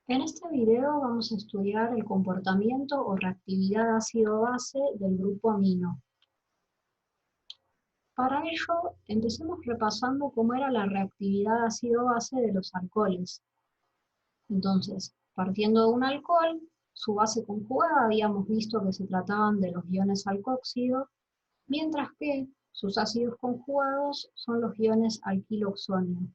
En este video vamos a estudiar el comportamiento o reactividad ácido-base del grupo amino. Para ello, empecemos repasando cómo era la reactividad ácido-base de los alcoholes. Entonces, partiendo de un alcohol, su base conjugada habíamos visto que se trataban de los iones alcohóxido, mientras que sus ácidos conjugados son los iones alquiloxonio.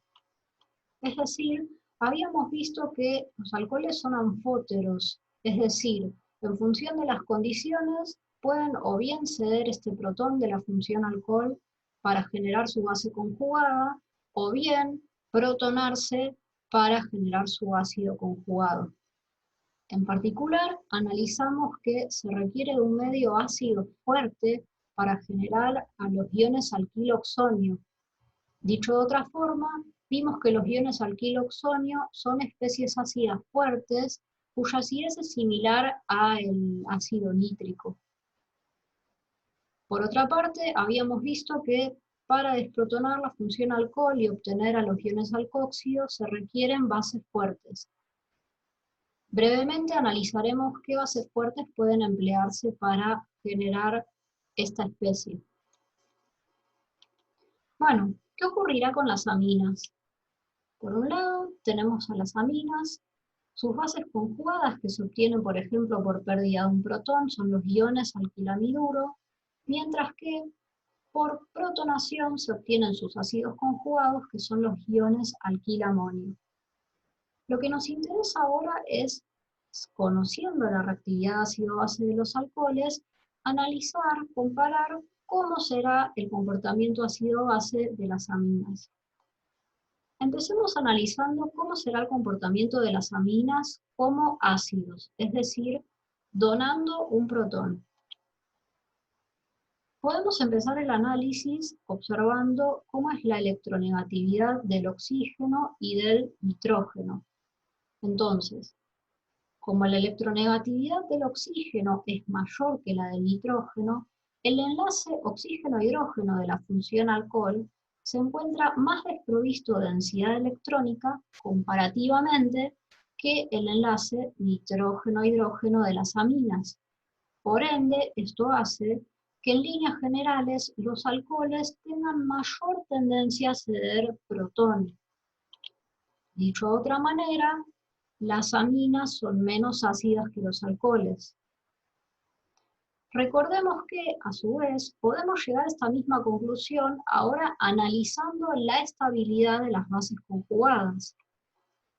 Es decir, habíamos visto que los alcoholes son anfóteros, es decir, en función de las condiciones, pueden o bien ceder este protón de la función alcohol para generar su base conjugada, o bien protonarse para generar su ácido conjugado. En particular, analizamos que se requiere de un medio ácido fuerte para generar a los iones alquiloxonio. Dicho de otra forma, vimos que los iones alquiloxonio son especies ácidas fuertes cuya acidez es similar al ácido nítrico. Por otra parte, habíamos visto que para desprotonar la función alcohol y obtener a los iones alcohóxidos se requieren bases fuertes. Brevemente analizaremos qué bases fuertes pueden emplearse para generar esta especie. Bueno, ¿qué ocurrirá con las aminas? Por un lado, tenemos a las aminas. Sus bases conjugadas, que se obtienen, por ejemplo, por pérdida de un protón, son los iones alquilamiduro, mientras que por protonación se obtienen sus ácidos conjugados, que son los iones alquilamonio. Lo que nos interesa ahora es, conociendo la reactividad ácido-base de los alcoholes, analizar, comparar cómo será el comportamiento ácido-base de las aminas. Empecemos analizando cómo será el comportamiento de las aminas como ácidos, es decir, donando un protón. Podemos empezar el análisis observando cómo es la electronegatividad del oxígeno y del nitrógeno. Entonces, como la electronegatividad del oxígeno es mayor que la del nitrógeno, el enlace oxígeno-hidrógeno de la función alcohol se encuentra más desprovisto de densidad electrónica comparativamente que el enlace nitrógeno-hidrógeno de las aminas. Por ende, esto hace que en líneas generales los alcoholes tengan mayor tendencia a ceder protones. Dicho de otra manera, las aminas son menos ácidas que los alcoholes. Recordemos que, a su vez, podemos llegar a esta misma conclusión ahora analizando la estabilidad de las bases conjugadas.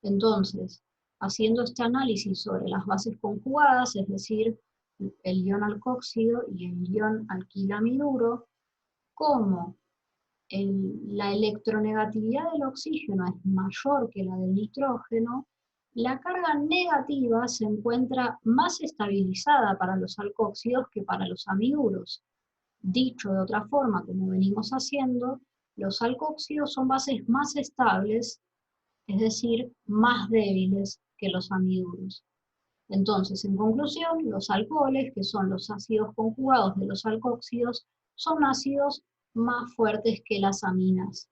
Entonces, haciendo este análisis sobre las bases conjugadas, es decir, el ion alcohóxido y el ion alquilamiduro, como la electronegatividad del oxígeno es mayor que la del nitrógeno, la carga negativa se encuentra más estabilizada para los alcohóxidos que para los amiduros. Dicho de otra forma, como venimos haciendo, los alcohóxidos son bases más estables, es decir, más débiles que los amiduros. Entonces, en conclusión, los alcoholes, que son los ácidos conjugados de los alcohóxidos, son ácidos más fuertes que las aminas.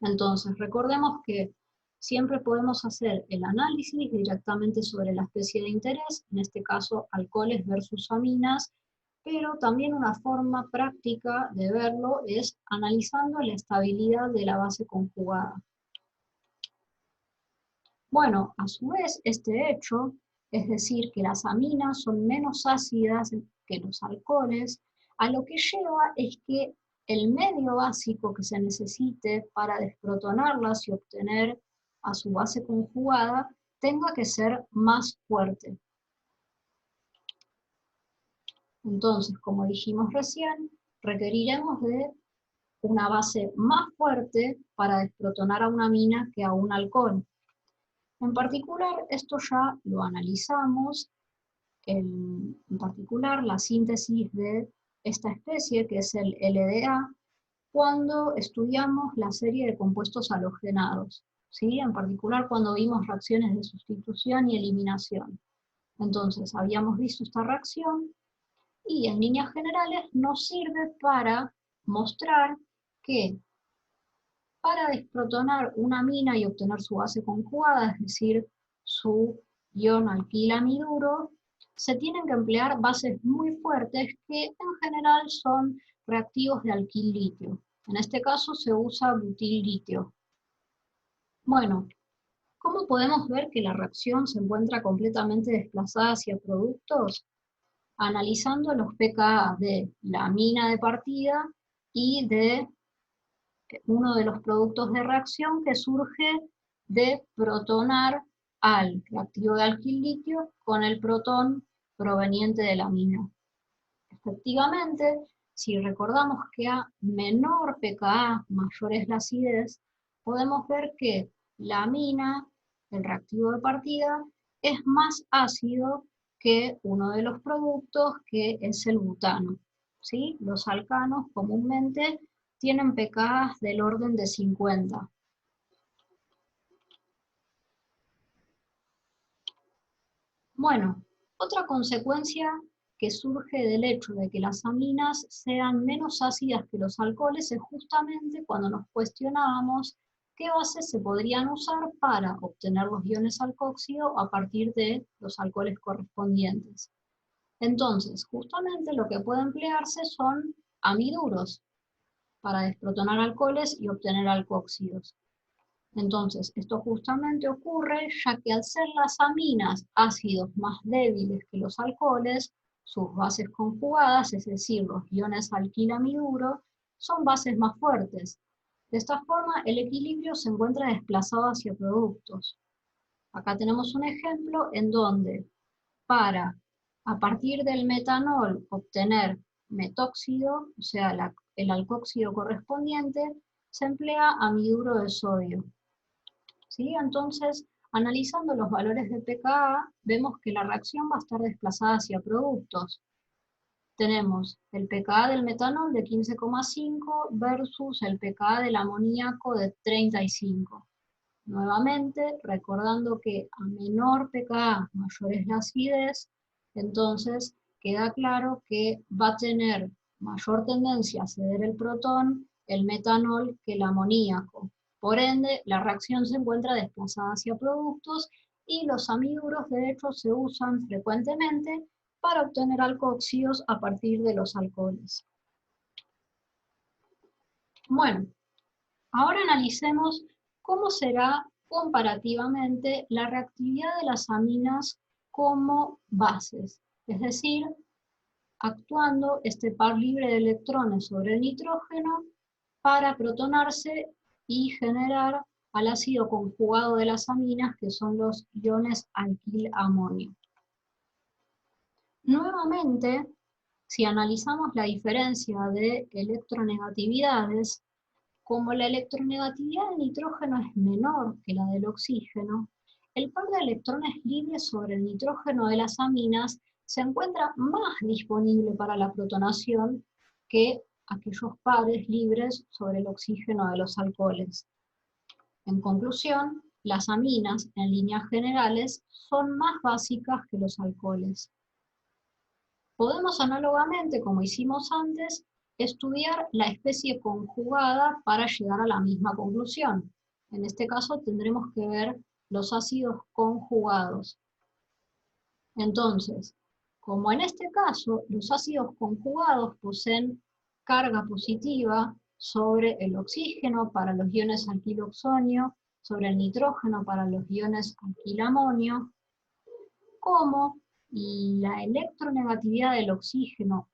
Entonces, recordemos que siempre podemos hacer el análisis directamente sobre la especie de interés, en este caso alcoholes versus aminas, pero también una forma práctica de verlo es analizando la estabilidad de la base conjugada. Bueno, a su vez, este hecho, es decir, que las aminas son menos ácidas que los alcoholes, a lo que lleva es que el medio básico que se necesite para desprotonarlas y obtener a su base conjugada tenga que ser más fuerte. Entonces, como dijimos recién, requeriremos de una base más fuerte para desprotonar a una amina que a un alcohol. En particular, esto ya lo analizamos, en particular la síntesis de esta especie, que es el LDA, cuando estudiamos la serie de compuestos halogenados, ¿sí? En particular cuando vimos reacciones de sustitución y eliminación. Entonces, habíamos visto esta reacción y en líneas generales nos sirve para mostrar que para desprotonar una amina y obtener su base conjugada, es decir, su ion alquilamiduro, se tienen que emplear bases muy fuertes que en general son reactivos de alquil-litio. En este caso se usa butil-litio. Bueno, ¿cómo podemos ver que la reacción se encuentra completamente desplazada hacia productos? Analizando los pKa de la amina de partida y de uno de los productos de reacción que surge de protonar al reactivo de alquil-litio con el protón proveniente de la amina. Efectivamente, si recordamos que a menor pKa, mayor es la acidez, podemos ver que la amina, el reactivo de partida, es más ácido que uno de los productos que es el butano. ¿Sí? Los alcanos comúnmente tienen pKa del orden de 50. Bueno, otra consecuencia que surge del hecho de que las aminas sean menos ácidas que los alcoholes es justamente cuando nos cuestionábamos qué bases se podrían usar para obtener los iones alcoxígeno a partir de los alcoholes correspondientes. Entonces, justamente lo que puede emplearse son amiduros para desprotonar alcoholes y obtener alcoxígenos. Entonces, esto justamente ocurre ya que al ser las aminas ácidos más débiles que los alcoholes, sus bases conjugadas, es decir, los iones alquilamiduro, son bases más fuertes. De esta forma, el equilibrio se encuentra desplazado hacia productos. Acá tenemos un ejemplo en donde para, a partir del metanol, obtener metóxido, o sea, el alcoxígeno correspondiente, se emplea amiduro de sodio. ¿Sí? Entonces, analizando los valores de pKa, vemos que la reacción va a estar desplazada hacia productos. Tenemos el pKa del metanol de 15,5 versus el pKa del amoníaco de 35. Nuevamente, recordando que a menor pKa, mayor es la acidez, entonces queda claro que va a tener mayor tendencia a ceder el protón, el metanol, que el amoníaco. Por ende, la reacción se encuentra desplazada hacia productos y los amiduros de hecho se usan frecuentemente para obtener alcoxígenos a partir de los alcoholes. Bueno, ahora analicemos cómo será comparativamente la reactividad de las aminas como bases, es decir, actuando este par libre de electrones sobre el nitrógeno para protonarse y generar al ácido conjugado de las aminas, que son los iones alquil-amonio. Nuevamente, si analizamos la diferencia de electronegatividades, como la electronegatividad del nitrógeno es menor que la del oxígeno, el par de electrones libres sobre el nitrógeno de las aminas se encuentra más disponible para la protonación que aquellos pares libres sobre el oxígeno de los alcoholes. En conclusión, las aminas, en líneas generales, son más básicas que los alcoholes. Podemos análogamente, como hicimos antes, estudiar la especie conjugada para llegar a la misma conclusión. En este caso tendremos que ver los ácidos conjugados. Entonces, como en este caso los ácidos conjugados poseen carga positiva sobre el oxígeno para los iones alquiloxonio, sobre el nitrógeno para los iones alquilamonio, como la electronegatividad del oxígeno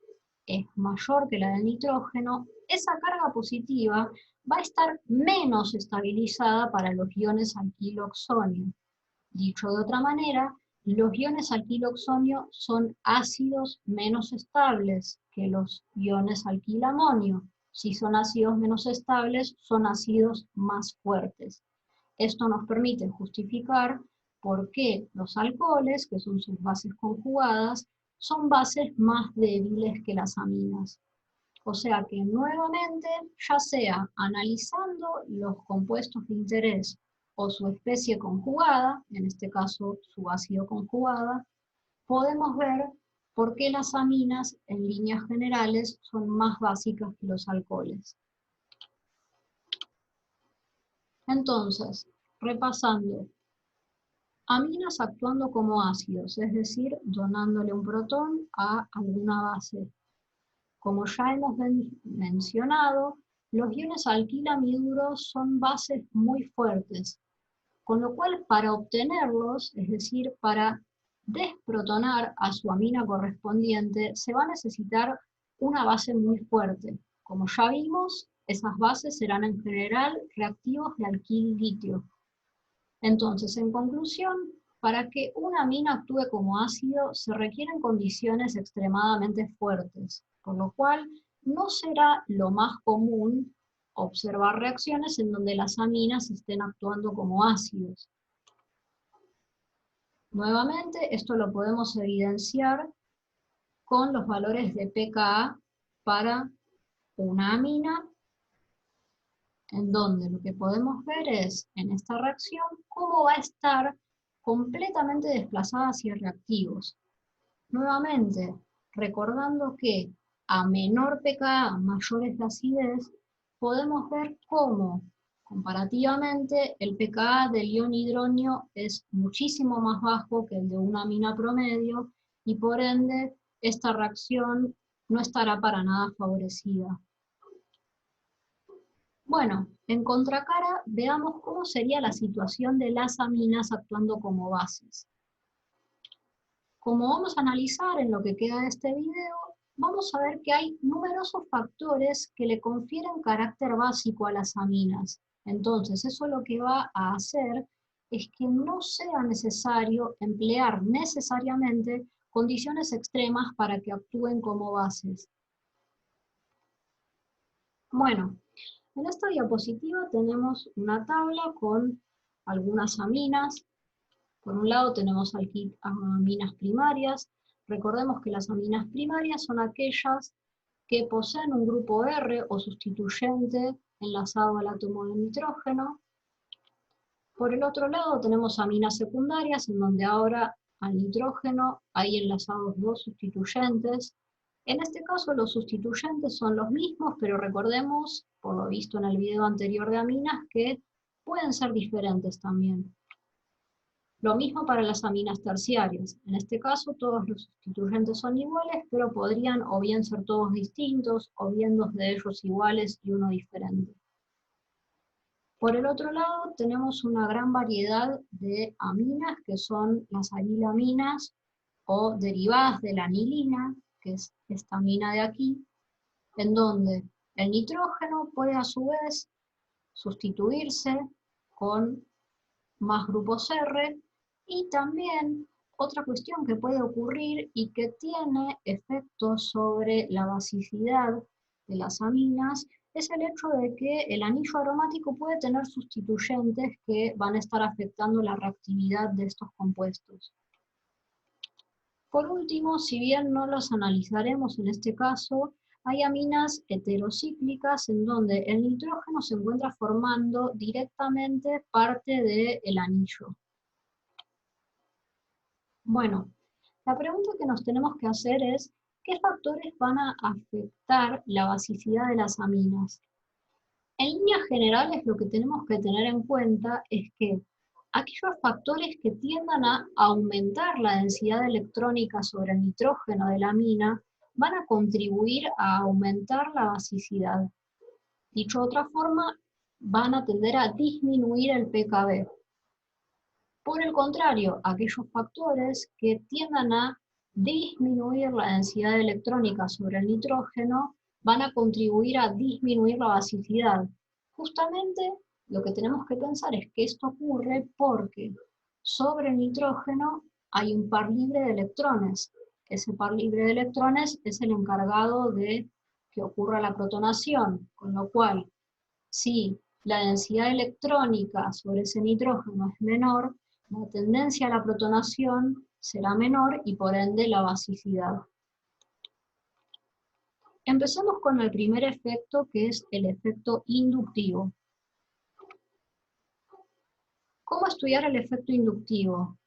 es mayor que la del nitrógeno, esa carga positiva va a estar menos estabilizada para los iones alquiloxonio. Dicho de otra manera, los iones alquiloxonio son ácidos menos estables que los iones alquilamonio. Si son ácidos menos estables, son ácidos más fuertes. Esto nos permite justificar por qué los alcoholes, que son sus bases conjugadas, son bases más débiles que las aminas. O sea que nuevamente, ya sea analizando los compuestos de interés o su especie conjugada, en este caso su ácido conjugada, podemos ver por qué las aminas en líneas generales son más básicas que los alcoholes. Entonces, repasando, Aminas actuando como ácidos, es decir, donándole un protón a alguna base. Como ya hemos mencionado, los iones alquilamiduro son bases muy fuertes, con lo cual para obtenerlos, es decir, para desprotonar a su amina correspondiente, se va a necesitar una base muy fuerte. Como ya vimos, esas bases serán en general reactivos de alquil litio. Entonces, en conclusión, para que una amina actúe como ácido se requieren condiciones extremadamente fuertes, por lo cual no será lo más común observar reacciones en donde las aminas estén actuando como ácidos. Nuevamente, esto lo podemos evidenciar con los valores de pKa para una amina, en donde lo que podemos ver es, en esta reacción, cómo va a estar completamente desplazada hacia reactivos. Nuevamente, recordando que a menor pKa, mayor es la acidez, podemos ver cómo, comparativamente, el pKa del ion hidronio es muchísimo más bajo que el de una amina promedio, y por ende, esta reacción no estará para nada favorecida. Bueno, en contracara, veamos cómo sería la situación de las aminas actuando como bases. Como vamos a analizar en lo que queda de este video, vamos a ver que hay numerosos factores que le confieren carácter básico a las aminas. Entonces, eso lo que va a hacer es que no sea necesario emplear necesariamente condiciones extremas para que actúen como bases. Bueno, en esta diapositiva tenemos una tabla con algunas aminas. Por un lado tenemos aminas primarias. Recordemos que las aminas primarias son aquellas que poseen un grupo R o sustituyente enlazado al átomo de nitrógeno. Por el otro lado tenemos aminas secundarias, en donde ahora al nitrógeno hay enlazados dos sustituyentes. En este caso los sustituyentes son los mismos, pero recordemos, por lo visto en el video anterior de aminas, que pueden ser diferentes también. Lo mismo para las aminas terciarias. En este caso todos los sustituyentes son iguales, pero podrían o bien ser todos distintos, o bien dos de ellos iguales y uno diferente. Por el otro lado tenemos una gran variedad de aminas, que son las anilaminas o derivadas de la anilina, que es esta amina de aquí, en donde el nitrógeno puede a su vez sustituirse con más grupos R, y también otra cuestión que puede ocurrir y que tiene efectos sobre la basicidad de las aminas es el hecho de que el anillo aromático puede tener sustituyentes que van a estar afectando la reactividad de estos compuestos. Por último, si bien no los analizaremos en este caso, hay aminas heterocíclicas en donde el nitrógeno se encuentra formando directamente parte del anillo. Bueno, la pregunta que nos tenemos que hacer es, ¿qué factores van a afectar la basicidad de las aminas? En líneas generales, lo que tenemos que tener en cuenta es que aquellos factores que tiendan a aumentar la densidad electrónica sobre el nitrógeno de la amina van a contribuir a aumentar la basicidad. Dicho de otra forma, van a tender a disminuir el pKb. Por el contrario, aquellos factores que tiendan a disminuir la densidad electrónica sobre el nitrógeno van a contribuir a disminuir la basicidad. Justamente lo que tenemos que pensar es que esto ocurre porque sobre el nitrógeno hay un par libre de electrones. Ese par libre de electrones es el encargado de que ocurra la protonación, con lo cual, si la densidad electrónica sobre ese nitrógeno es menor, la tendencia a la protonación será menor y por ende la basicidad. Empecemos con el primer efecto, que es el efecto inductivo. ¿Cómo estudiar el efecto inductivo?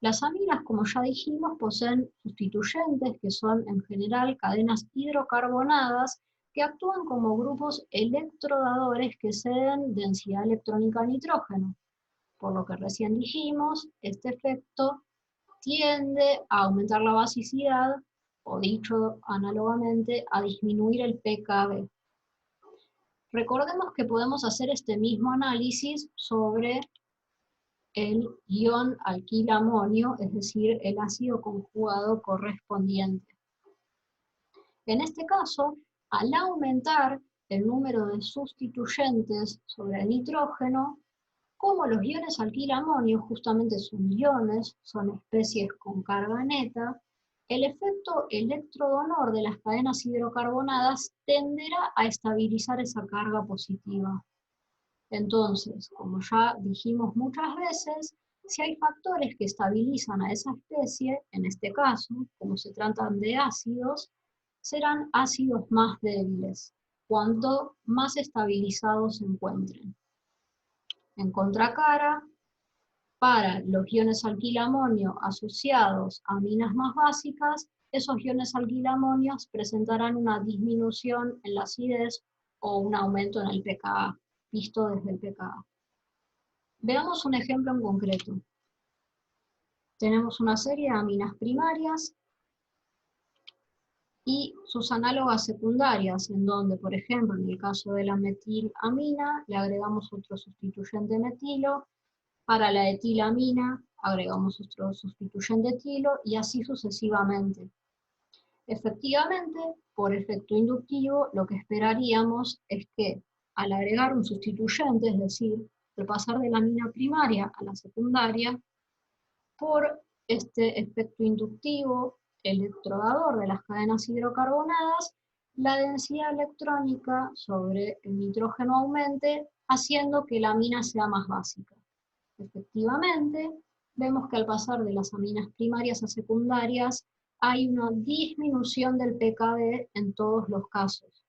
Las aminas, como ya dijimos, poseen sustituyentes que son en general cadenas hidrocarbonadas que actúan como grupos electrodadores que ceden densidad electrónica a nitrógeno. Por lo que recién dijimos, este efecto tiende a aumentar la basicidad, o dicho análogamente, a disminuir el pKb. Recordemos que podemos hacer este mismo análisis sobre el ion alquilamonio, es decir, el ácido conjugado correspondiente. En este caso, al aumentar el número de sustituyentes sobre el nitrógeno, como los iones alquilamonio justamente son iones, son especies con carga neta, el efecto electrodonor de las cadenas hidrocarbonadas tenderá a estabilizar esa carga positiva. Entonces, como ya dijimos muchas veces, si hay factores que estabilizan a esa especie, en este caso, como se tratan de ácidos, serán ácidos más débiles, cuanto más estabilizados se encuentren. En contracara, para los iones alquilamonio asociados a aminas más básicas, esos iones alquilamonios presentarán una disminución en la acidez o un aumento en el pKa, visto desde el pKa. Veamos un ejemplo en concreto. Tenemos una serie de aminas primarias y sus análogas secundarias, en donde, por ejemplo, en el caso de la metilamina, le agregamos otro sustituyente metilo, para la etilamina agregamos otro sustituyente etilo, y así sucesivamente. Efectivamente, por efecto inductivo, lo que esperaríamos es que, al agregar un sustituyente, es decir, al pasar de la amina primaria a la secundaria, por este efecto inductivo electrodador de las cadenas hidrocarbonadas, la densidad electrónica sobre el nitrógeno aumente, haciendo que la amina sea más básica. Efectivamente, vemos que al pasar de las aminas primarias a secundarias, hay una disminución del pKb en todos los casos.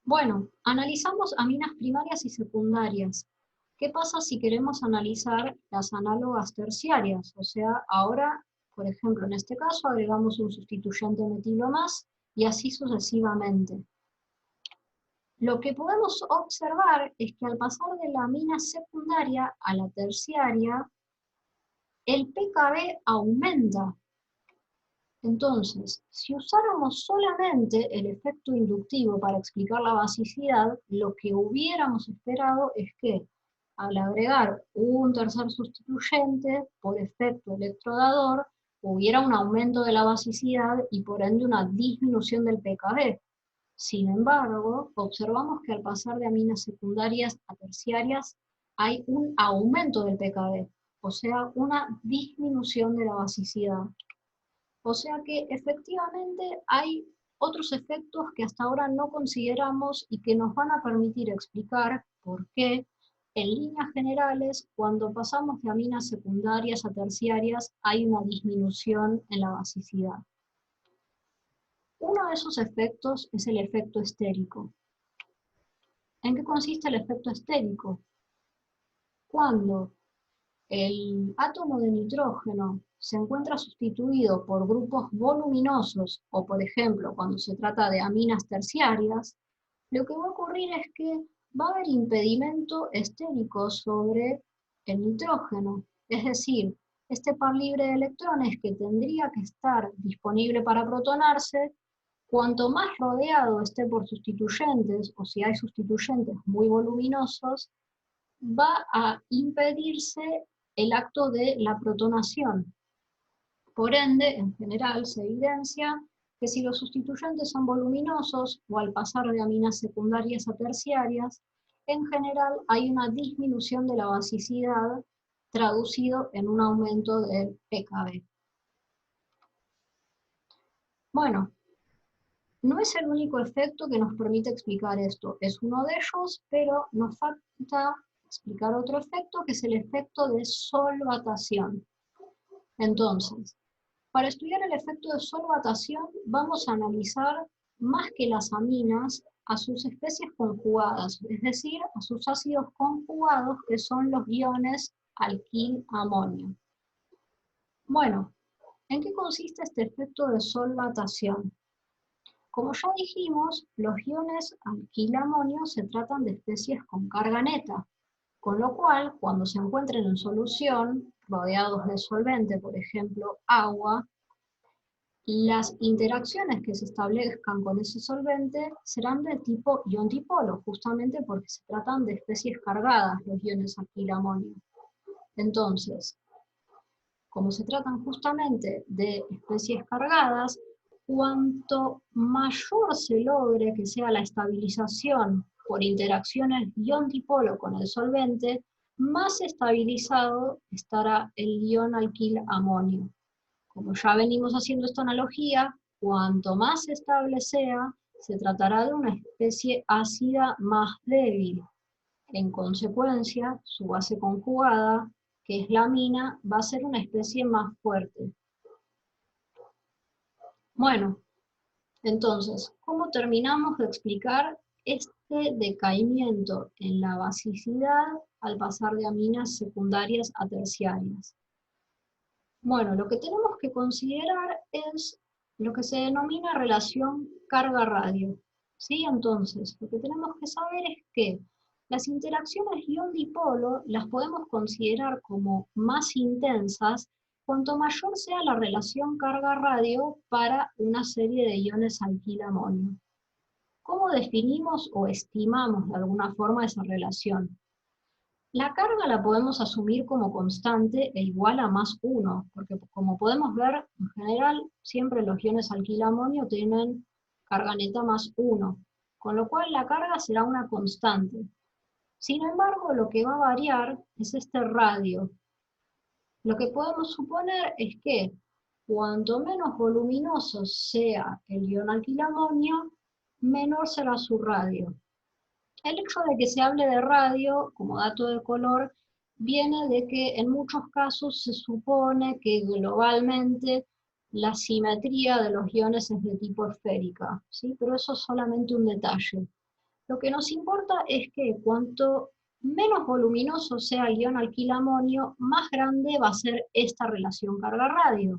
Bueno, analizamos aminas primarias y secundarias. ¿Qué pasa si queremos analizar las análogas terciarias? O sea, ahora, por ejemplo, en este caso agregamos un sustituyente metilo más y así sucesivamente. Lo que podemos observar es que al pasar de la amina secundaria a la terciaria, el pKb aumenta. Entonces, si usáramos solamente el efecto inductivo para explicar la basicidad, lo que hubiéramos esperado es que, al agregar un tercer sustituyente por efecto electrodador, hubiera un aumento de la basicidad y por ende una disminución del pKb. Sin embargo, observamos que al pasar de aminas secundarias a terciarias hay un aumento del pKb, o sea, una disminución de la basicidad. O sea que efectivamente hay otros efectos que hasta ahora no consideramos y que nos van a permitir explicar por qué, en líneas generales, cuando pasamos de aminas secundarias a terciarias, hay una disminución en la basicidad. Uno de esos efectos es el efecto estérico. ¿En qué consiste el efecto estérico? Cuando el átomo de nitrógeno se encuentra sustituido por grupos voluminosos, o por ejemplo, cuando se trata de aminas terciarias, lo que va a ocurrir es que va a haber impedimento estérico sobre el nitrógeno. Es decir, este par libre de electrones que tendría que estar disponible para protonarse, cuanto más rodeado esté por sustituyentes, o si hay sustituyentes muy voluminosos, va a impedirse el acto de la protonación. Por ende, en general, se evidencia que si los sustituyentes son voluminosos o al pasar de aminas secundarias a terciarias, en general hay una disminución de la basicidad traducido en un aumento del pKb. Bueno, no es el único efecto que nos permite explicar esto, es uno de ellos, pero nos falta explicar otro efecto, que es el efecto de solvatación. Entonces, para estudiar el efecto de solvatación, vamos a analizar más que las aminas a sus especies conjugadas, es decir, a sus ácidos conjugados, que son los iones alquil-amonio. Bueno, ¿en qué consiste este efecto de solvatación? Como ya dijimos, los iones alquilamonio se tratan de especies con carga neta, con lo cual, cuando se encuentren en solución, rodeados de solvente, por ejemplo, agua, las interacciones que se establezcan con ese solvente serán de tipo ion-dipolo, justamente porque se tratan de especies cargadas, los iones alquilamonio. Entonces, como se tratan justamente de especies cargadas, cuanto mayor se logre que sea la estabilización por interacciones ion-dipolo con el solvente, más estabilizado estará el ion alquil-amonio. Como ya venimos haciendo esta analogía, cuanto más estable sea, se tratará de una especie ácida más débil. En consecuencia, su base conjugada, que es la amina, va a ser una especie más fuerte. Bueno, entonces, ¿cómo terminamos de explicar este decaimiento en la basicidad al pasar de aminas secundarias a terciarias? Bueno, lo que tenemos que considerar es lo que se denomina relación carga-radio. ¿Sí? Entonces, lo que tenemos que saber es que las interacciones ion-dipolo las podemos considerar como más intensas cuanto mayor sea la relación carga-radio para una serie de iones alquil-amonio. ¿Cómo definimos o estimamos de alguna forma esa relación? La carga la podemos asumir como constante e igual a +1, porque como podemos ver, en general, siempre los iones alquil-amonio tienen carga neta +1, con lo cual la carga será una constante. Sin embargo, lo que va a variar es este radio. Lo que podemos suponer es que cuanto menos voluminoso sea el ion alquil-amonio, menor será su radio. El hecho de que se hable de radio como dato de color viene de que en muchos casos se supone que globalmente la simetría de los iones es de tipo esférica, ¿sí? Pero eso es solamente un detalle. Lo que nos importa es que cuanto menos voluminoso sea el ion alquil-amonio, más grande va a ser esta relación carga-radio.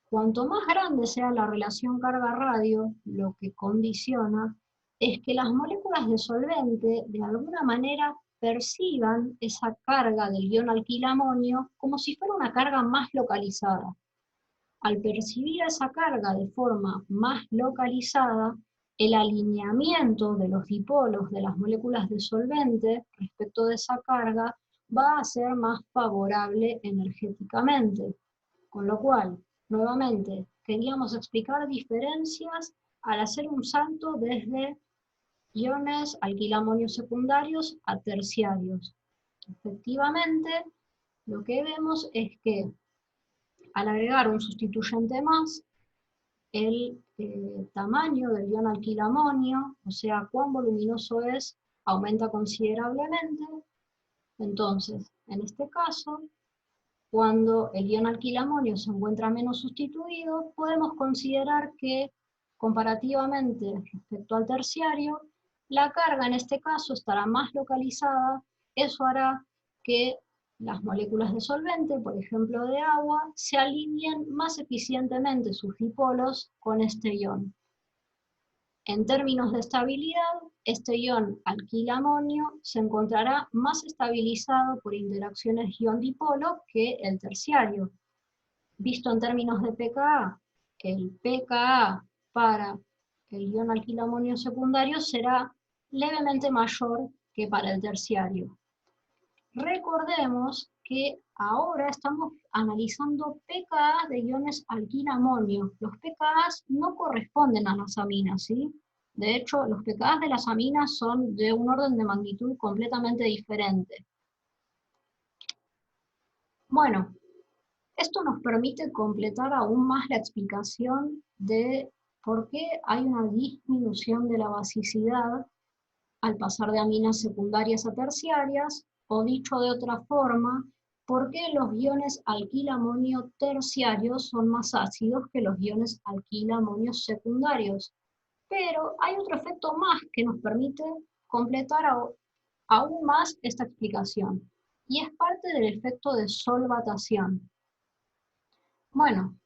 Cuanto más grande sea la relación carga-radio, lo que condiciona es que las moléculas de solvente de alguna manera perciban esa carga del ion alquil-amonio como si fuera una carga más localizada. Al percibir esa carga de forma más localizada, el alineamiento de los dipolos de las moléculas de solvente respecto de esa carga va a ser más favorable energéticamente. Con lo cual, nuevamente, queríamos explicar diferencias al hacer un salto desde iones alquil-amonio secundarios a terciarios. Efectivamente, lo que vemos es que al agregar un sustituyente más, el tamaño del ion alquil-amonio, o sea, cuán voluminoso es, aumenta considerablemente. Entonces, en este caso, cuando el ion alquil-amonio se encuentra menos sustituido, podemos considerar que, comparativamente respecto al terciario, la carga en este caso estará más localizada. Eso hará que las moléculas de solvente, por ejemplo de agua, se alineen más eficientemente sus dipolos con este ion. En términos de estabilidad, este ion alquil-amonio se encontrará más estabilizado por interacciones ion-dipolo que el terciario. Visto en términos de pKa, el pKa para el ion alquil-amonio secundario será levemente mayor que para el terciario. Recordemos que ahora estamos analizando pKa de iones alquil-amonio. Los pKa no corresponden a las aminas, ¿sí? De hecho, los pKa de las aminas son de un orden de magnitud completamente diferente. Bueno, esto nos permite completar aún más la explicación de por qué hay una disminución de la basicidad al pasar de aminas secundarias a terciarias, o dicho de otra forma, por qué los iones alquil-amonio terciarios son más ácidos que los iones alquil-amonio secundarios. Pero hay otro efecto más que nos permite completar aún más esta explicación, y es parte del efecto de solvatación. Bueno,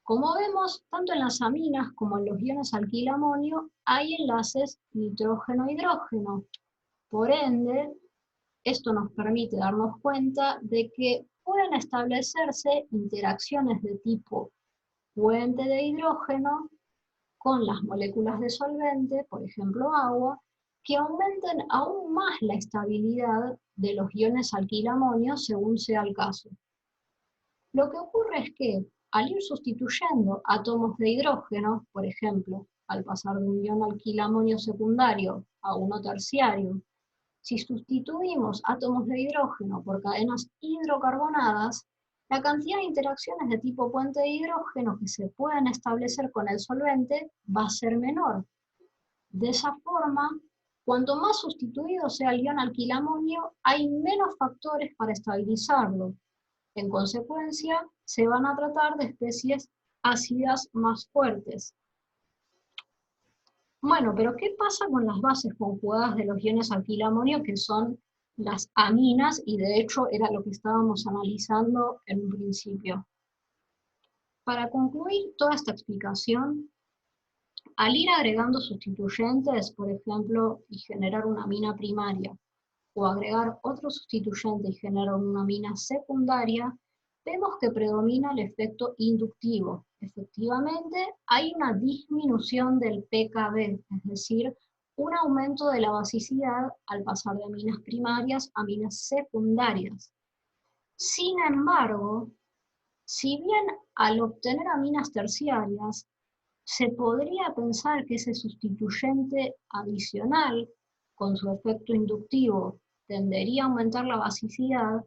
Como vemos, tanto en las aminas como en los iones alquilamonio hay enlaces nitrógeno-hidrógeno. Por ende, esto nos permite darnos cuenta de que pueden establecerse interacciones de tipo puente de hidrógeno con las moléculas de solvente, por ejemplo agua, que aumenten aún más la estabilidad de los iones alquilamonio según sea el caso. Lo que ocurre es que al ir sustituyendo átomos de hidrógeno, por ejemplo, al pasar de un ion alquilamonio secundario a uno terciario, si sustituimos átomos de hidrógeno por cadenas hidrocarbonadas, la cantidad de interacciones de tipo puente de hidrógeno que se pueden establecer con el solvente va a ser menor. De esa forma, cuanto más sustituido sea el ion alquilamonio, hay menos factores para estabilizarlo. En consecuencia, se van a tratar de especies ácidas más fuertes. Bueno, pero ¿qué pasa con las bases conjugadas de los iones alquilamonio, que son las aminas, y de hecho era lo que estábamos analizando en un principio? Para concluir toda esta explicación, al ir agregando sustituyentes, por ejemplo, y generar una amina primaria, o agregar otro sustituyente y generar una amina secundaria, vemos que predomina el efecto inductivo. Efectivamente, hay una disminución del pKb, es decir, un aumento de la basicidad al pasar de aminas primarias a aminas secundarias. Sin embargo, si bien al obtener aminas terciarias, se podría pensar que ese sustituyente adicional, con su efecto inductivo, tendería a aumentar la basicidad,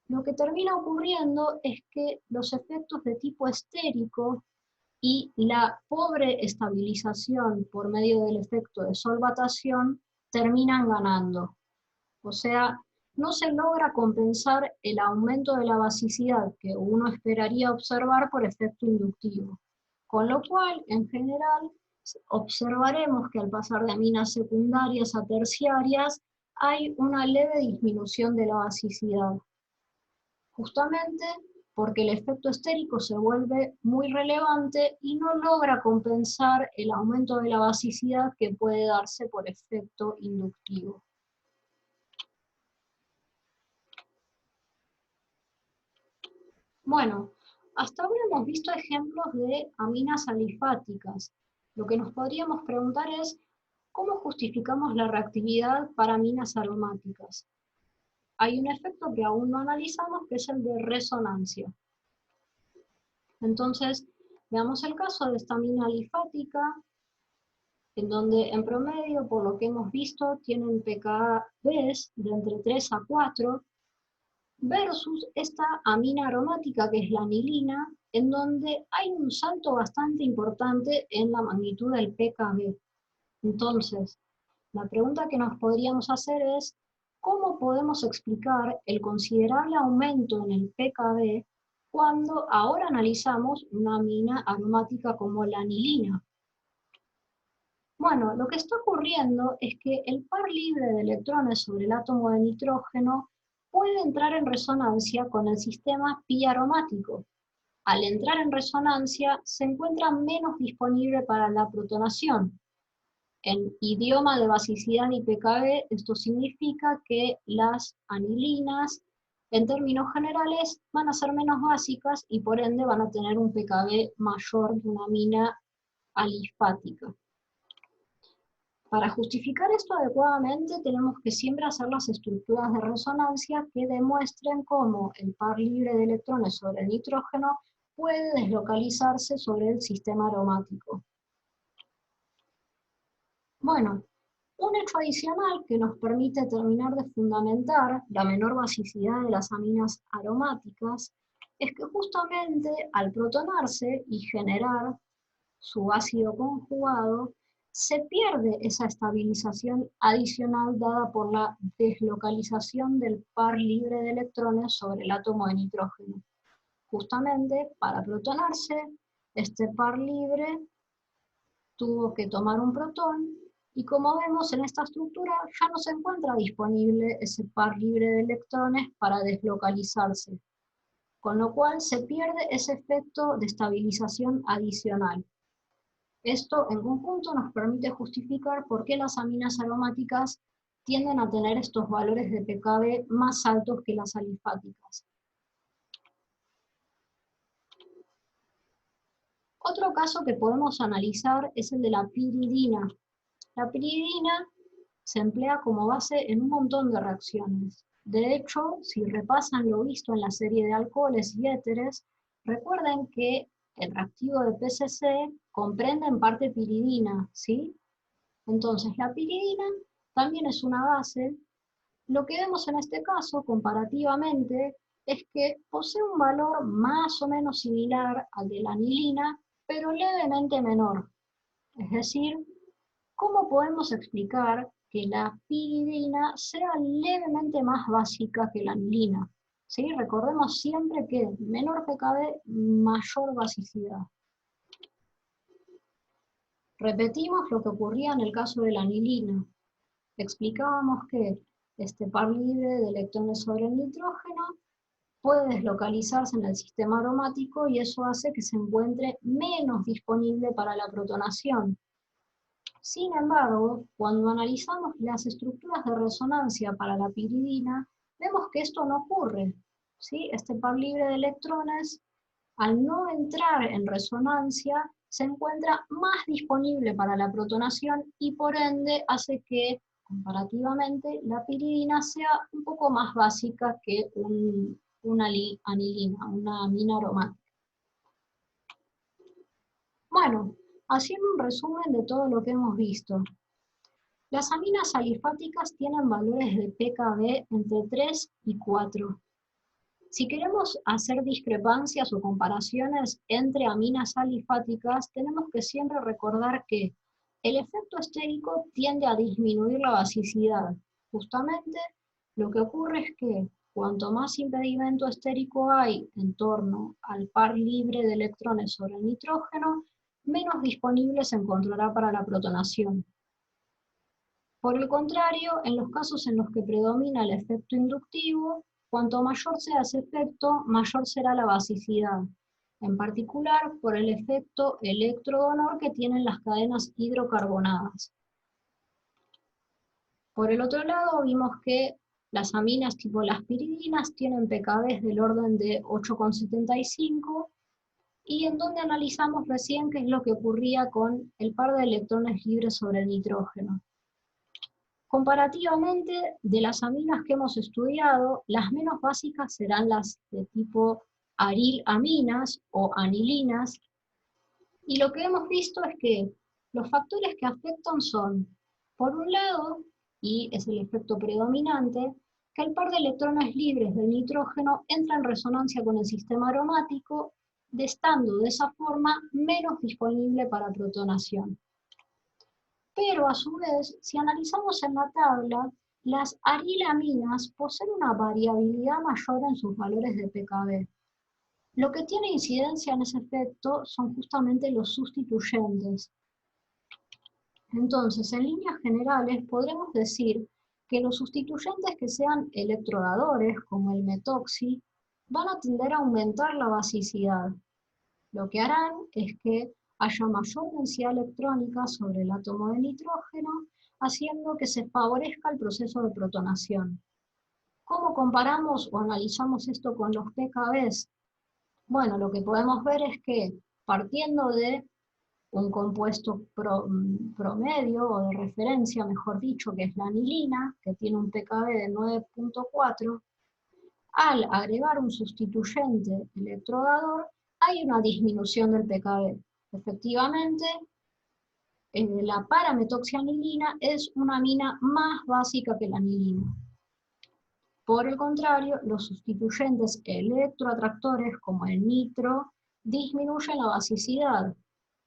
lo que termina ocurriendo es que los efectos de tipo estérico y la pobre estabilización por medio del efecto de solvatación terminan ganando. O sea, no se logra compensar el aumento de la basicidad que uno esperaría observar por efecto inductivo. Con lo cual, en general, observaremos que al pasar de aminas secundarias a terciarias, hay una leve disminución de la basicidad. Justamente porque el efecto estérico se vuelve muy relevante y no logra compensar el aumento de la basicidad que puede darse por efecto inductivo. Bueno, hasta ahora hemos visto ejemplos de aminas alifáticas. Lo que nos podríamos preguntar es, ¿cómo justificamos la reactividad para aminas aromáticas? Hay un efecto que aún no analizamos, que es el de resonancia. Entonces, veamos el caso de esta amina alifática, en donde en promedio, por lo que hemos visto, tienen pKb's de entre 3 a 4, versus esta amina aromática que es la anilina, en donde hay un salto bastante importante en la magnitud del pKb. Entonces, la pregunta que nos podríamos hacer es, ¿cómo podemos explicar el considerable aumento en el pKb cuando ahora analizamos una amina aromática como la anilina? Bueno, lo que está ocurriendo es que el par libre de electrones sobre el átomo de nitrógeno puede entrar en resonancia con el sistema pi aromático. Al entrar en resonancia, se encuentra menos disponible para la protonación. En idioma de basicidad y pKb, esto significa que las anilinas, en términos generales, van a ser menos básicas y por ende van a tener un pKb mayor que una amina alifática. Para justificar esto adecuadamente, tenemos que siempre hacer las estructuras de resonancia que demuestren cómo el par libre de electrones sobre el nitrógeno puede deslocalizarse sobre el sistema aromático. Bueno, un hecho adicional que nos permite terminar de fundamentar la menor basicidad de las aminas aromáticas es que justamente al protonarse y generar su ácido conjugado, se pierde esa estabilización adicional dada por la deslocalización del par libre de electrones sobre el átomo de nitrógeno. Justamente para protonarse, este par libre tuvo que tomar un protón y como vemos en esta estructura ya no se encuentra disponible ese par libre de electrones para deslocalizarse. con lo cual se pierde ese efecto de estabilización adicional. Esto en conjunto nos permite justificar por qué las aminas aromáticas tienden a tener estos valores de pKb más altos que las alifáticas. Otro caso que podemos analizar es el de la piridina. La piridina se emplea como base en un montón de reacciones. De hecho, si repasan lo visto en la serie de alcoholes y éteres, recuerden que el reactivo de PCC comprende en parte piridina, ¿sí? Entonces, la piridina también es una base. Lo que vemos en este caso, comparativamente, es que posee un valor más o menos similar al de la anilina, pero levemente menor. Es decir, ¿cómo podemos explicar que la piridina sea levemente más básica que la anilina? ¿Sí? Recordemos siempre que menor pKb, mayor basicidad. Repetimos lo que ocurría en el caso de la anilina. Explicábamos que este par libre de electrones sobre el nitrógeno puede deslocalizarse en el sistema aromático y eso hace que se encuentre menos disponible para la protonación. Sin embargo, cuando analizamos las estructuras de resonancia para la piridina, vemos que esto no ocurre, ¿sí? Este par libre de electrones, al no entrar en resonancia, se encuentra más disponible para la protonación y por ende hace que, comparativamente, la piridina sea un poco más básica que una anilina, una amina aromática. Bueno, haciendo un resumen de todo lo que hemos visto. Las aminas alifáticas tienen valores de pKb entre 3 y 4. Si queremos hacer discrepancias o comparaciones entre aminas alifáticas, tenemos que siempre recordar que el efecto estérico tiende a disminuir la basicidad. Justamente lo que ocurre es que cuanto más impedimento estérico hay en torno al par libre de electrones sobre el nitrógeno, menos disponible se encontrará para la protonación. Por el contrario, en los casos en los que predomina el efecto inductivo, cuanto mayor sea ese efecto, mayor será la basicidad, en particular por el efecto electrodonor que tienen las cadenas hidrocarbonadas. Por el otro lado, vimos que las aminas tipo las piridinas tienen pKbs del orden de 8,75 y en donde analizamos recién qué es lo que ocurría con el par de electrones libres sobre el nitrógeno. Comparativamente, de las aminas que hemos estudiado, las menos básicas serán las de tipo aril-aminas o anilinas, y lo que hemos visto es que los factores que afectan son, por un lado, y es el efecto predominante, que el par de electrones libres del nitrógeno entra en resonancia con el sistema aromático, estando de esa forma menos disponible para protonación. Pero a su vez, si analizamos en la tabla, las arilaminas poseen una variabilidad mayor en sus valores de pKb. Lo que tiene incidencia en ese efecto son justamente los sustituyentes. Entonces, en líneas generales, podremos decir que los sustituyentes que sean electrodadores, como el metoxi, van a tender a aumentar la basicidad. Lo que harán es que haya mayor densidad electrónica sobre el átomo de nitrógeno, haciendo que se favorezca el proceso de protonación. ¿Cómo comparamos o analizamos esto con los pKbs? Bueno, lo que podemos ver es que partiendo de un compuesto promedio o de referencia, mejor dicho, que es la anilina, que tiene un pKb de 9,4, al agregar un sustituyente electrodador, hay una disminución del pKb. Efectivamente, la parametoxianilina es una amina más básica que la anilina. Por el contrario, los sustituyentes electroatractores, como el nitro, disminuyen la basicidad.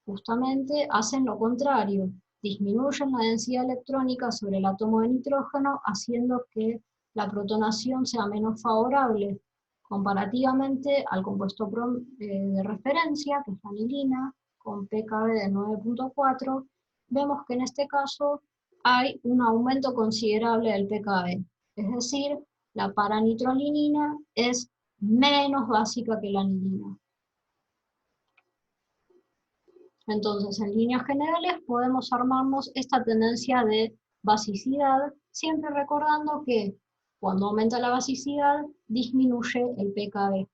Justamente hacen lo contrario, disminuyen la densidad electrónica sobre el átomo de nitrógeno, haciendo que la protonación sea menos favorable comparativamente al compuesto de referencia, que es la anilina, con pKb de 9,4, vemos que en este caso hay un aumento considerable del pKb. Es decir, la paranitrolinina es menos básica que la anilina. Entonces, en líneas generales podemos armarnos esta tendencia de basicidad, siempre recordando que cuando aumenta la basicidad, disminuye el pKb.